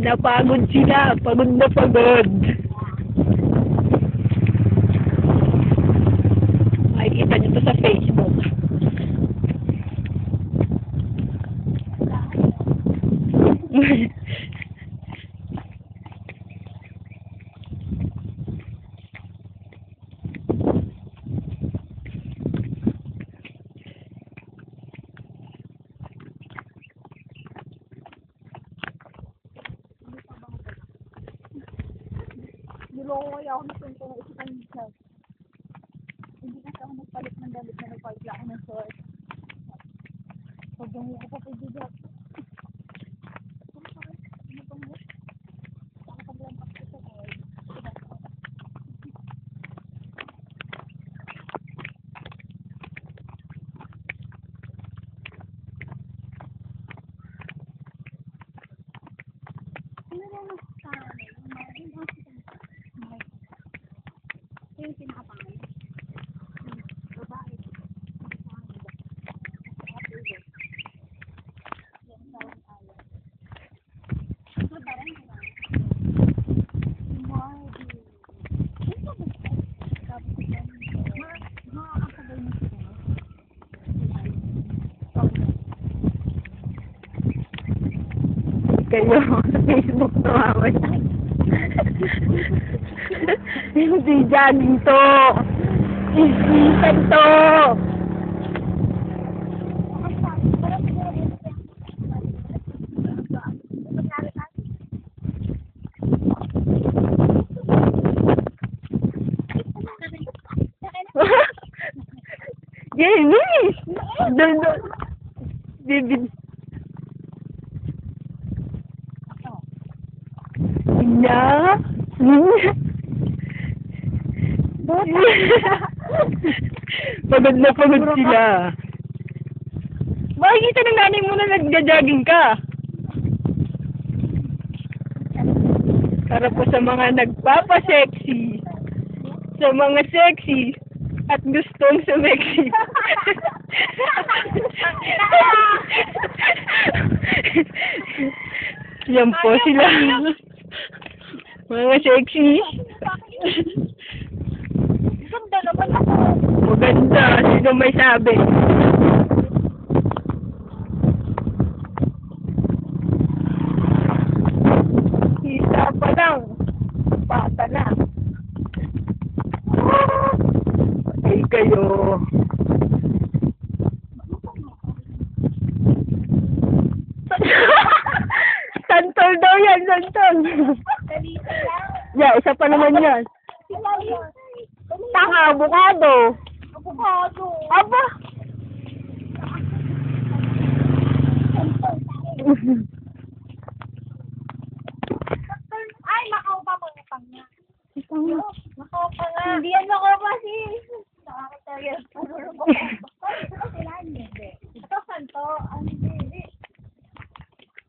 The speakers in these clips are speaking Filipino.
Napagod sila. Pagod na pagod. Makikita nyo to sa Facebook. Niloko kaya ako nito na isa kang isa. Hindi kasi ako nagpalit ng damit na nagpalit ako ng short. Pag ganyan ko pa pagbigat. Yung pinakapangalan. Babae. Kayo sa Facebook tumawag. Hindi jogging to. Isipan to. Jenny! Doon. David. Ninya? Ninya? Pagod na pagod sila. Makikita ng nanay mo na nagja-jogging ka. Para po sa mga nagpapa-sexy, sa mga sexy, at gustong sumexy. Yan po sila. Mga sexy. Ganda naman ako. Maganda. Sino may sabi? Isa pa lang. Bata na. Ay kayo. Santol daw yan, santol. Yeah, isa pa naman yan. Tanga, abukado. Abukado. Aba. Ay, Macau pa mo na pang niya. Macau pa nga. Hindi yan Macau pa sis. Nakakatagal. Sila hindi. Ito kanto. Hindi.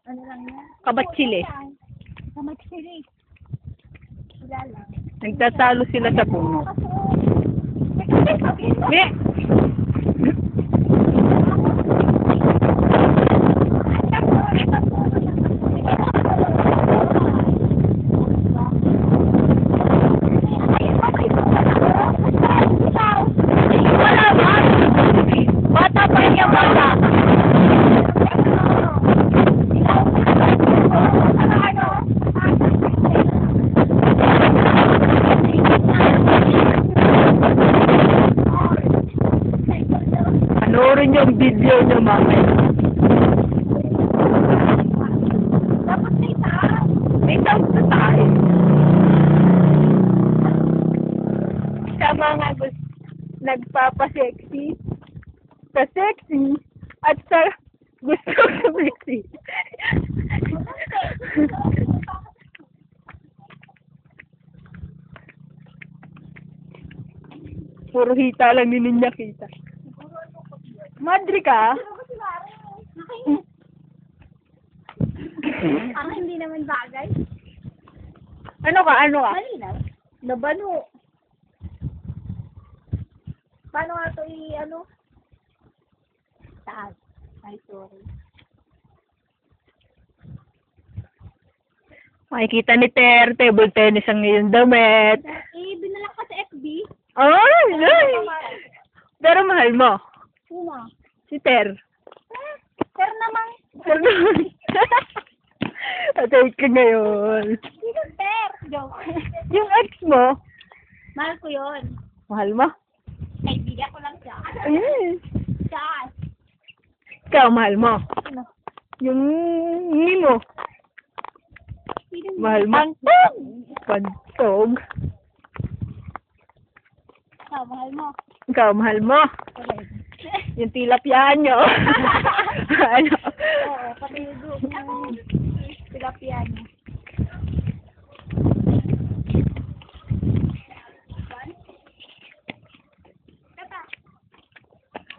Ano lang yan? Kabatsili. Kabatsili. Sila lang. Nagtatalo sila sa puno. Yeah. Bata pa niya bata. Panoorin yung video niyo mamaya. Dapat may tao. May sound sa tayo. Sa mga nagpapa-sexy, sa sexy, at sa gusto sa sexy. Puro hita lang din niya kita. Madri ka? Ang hindi naman bagay. Ano ka? Ano ka? Malinaw. Nabano. Paano nga ito ano? Taas. Ay, sorry. Makikita ni Ter, table tennis ang iyong damit. Binala ka sa FB. Ay, ay. Pero mahal mo. Sino? Si Ter. Pero naman, Ter naman. Atay ka ngayon. sino Per? Joke. Yung ex mo, Mahal ko yun. mahal mo. Kaibigan ko lang siya. Ay. Saan? Ikaw, mahal mo. Ano? Yung hindi mo, Sino? mahal mo. Pantog. Mahal mo. Ikaw, mahal mo. Correct. Yung tilapyaan nyo. Ano? Oo, pati yung group ng tilapia niya. Tata.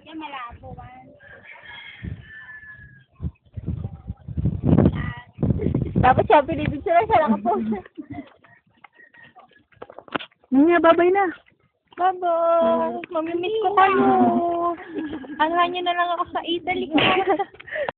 Yan malabo, man. Dapat siya pinipicture siya nakapost. Nga, babay na. Bye-bye. Mamimiss ko kayo. Anhan niyo na lang ako sa Italy.